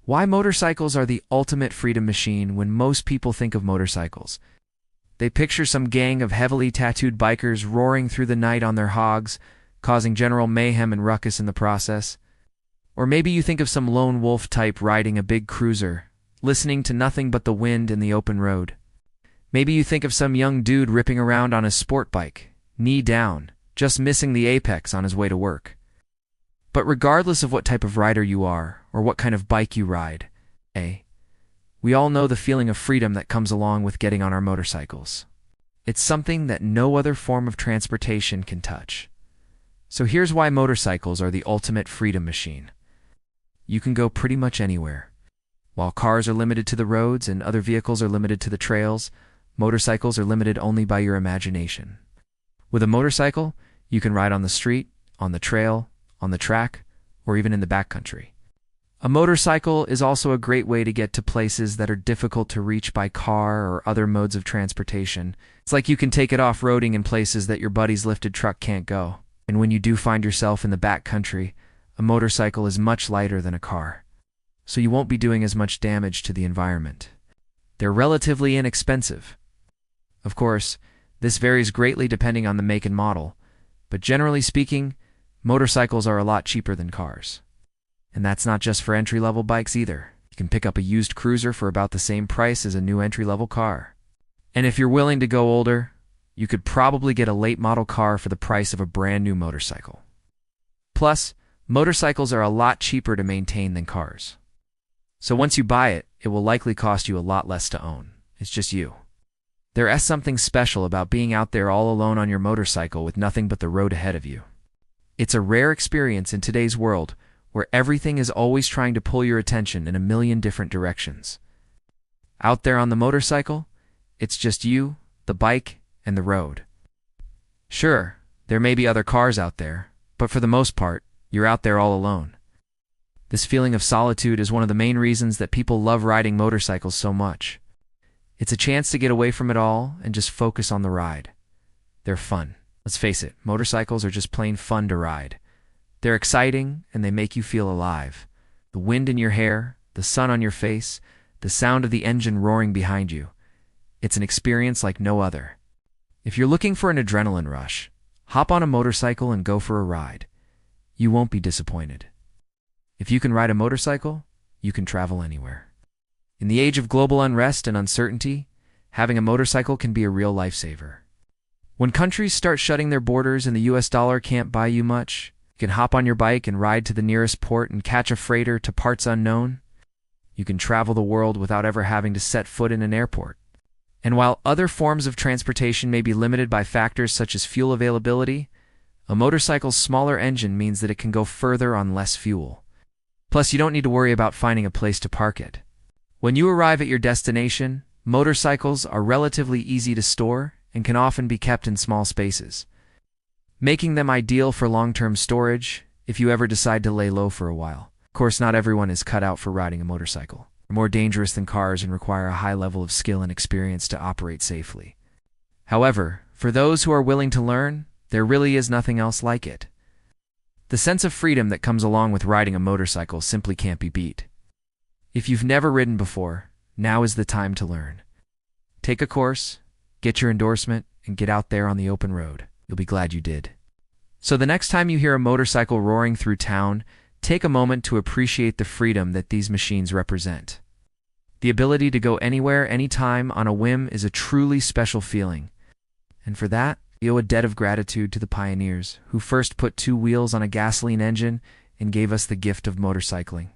Why motorcycles are the ultimate freedom machine. When most people think of motorcycles, they picture some gang of heavily tattooed bikers roaring through the night on their hogs, causing general mayhem and ruckus in the process. Or maybe you think of some lone wolf type riding a big cruiser, listening to nothing but the wind and the open road. Maybe you think of some young dude ripping around on a sport bike, knee down, just missing the apex on his way to work. But regardless of what type of rider you are, or what kind of bike you ride, we all know the feeling of freedom that comes along with getting on our motorcycles. It's something that no other form of transportation can touch. So here's why motorcycles are the ultimate freedom machine. You can go pretty much anywhere. While cars are limited to the roads and other vehicles are limited to the trails, motorcycles are limited only by your imagination. With a motorcycle, you can ride on the street, on the trail, on the track, or even in the backcountry. A motorcycle is also a great way to get to places that are difficult to reach by car or other modes of transportation. It's like you can take it off-roading in places that your buddy's lifted truck can't go. And when you do find yourself in the backcountry, a motorcycle is much lighter than a car, so you won't be doing as much damage to the environment. They're relatively inexpensive. Of course, this varies greatly depending on the make and model, but generally speaking, motorcycles are a lot cheaper than cars. And that's not just for entry-level bikes either. You can pick up a used cruiser for about the same price as a new entry-level car. And if you're willing to go older, you could probably get a late-model car for the price of a brand-new motorcycle. Plus, motorcycles are a lot cheaper to maintain than cars. So once you buy it, it will likely cost you a lot less to own. It's just you. There is something special about being out there all alone on your motorcycle with nothing but the road ahead of you. It's a rare experience in today's world, where everything is always trying to pull your attention in a million different directions. Out there on the motorcycle, it's just you, the bike, and the road. Sure, there may be other cars out there, but for the most part, you're out there all alone. This feeling of solitude is one of the main reasons that people love riding motorcycles so much. It's a chance to get away from it all and just focus on the ride. They're fun. Let's face it, motorcycles are just plain fun to ride. They're exciting, and they make you feel alive. The wind in your hair, the sun on your face, the sound of the engine roaring behind you. It's an experience like no other. If you're looking for an adrenaline rush, hop on a motorcycle and go for a ride. You won't be disappointed. If you can ride a motorcycle, you can travel anywhere. In the age of global unrest and uncertainty, having a motorcycle can be a real lifesaver. When countries start shutting their borders and the US dollar can't buy you much, you can hop on your bike and ride to the nearest port and catch a freighter to parts unknown. You can travel the world without ever having to set foot in an airport. And while other forms of transportation may be limited by factors such as fuel availability, a motorcycle's smaller engine means that it can go further on less fuel. Plus, you don't need to worry about finding a place to park it. When you arrive at your destination, motorcycles are relatively easy to store and can often be kept in small spaces, making them ideal for long-term storage if you ever decide to lay low for a while. Of course, not everyone is cut out for riding a motorcycle. They're more dangerous than cars and require a high level of skill and experience to operate safely. However, for those who are willing to learn, there really is nothing else like it. The sense of freedom that comes along with riding a motorcycle simply can't be beat. If you've never ridden before, now is the time to learn. Take a course, get your endorsement, and get out there on the open road. You'll be glad you did. So the next time you hear a motorcycle roaring through town, take a moment to appreciate the freedom that these machines represent. The ability to go anywhere, anytime, on a whim is a truly special feeling. And for that, we owe a debt of gratitude to the pioneers who first put two wheels on a gasoline engine and gave us the gift of motorcycling.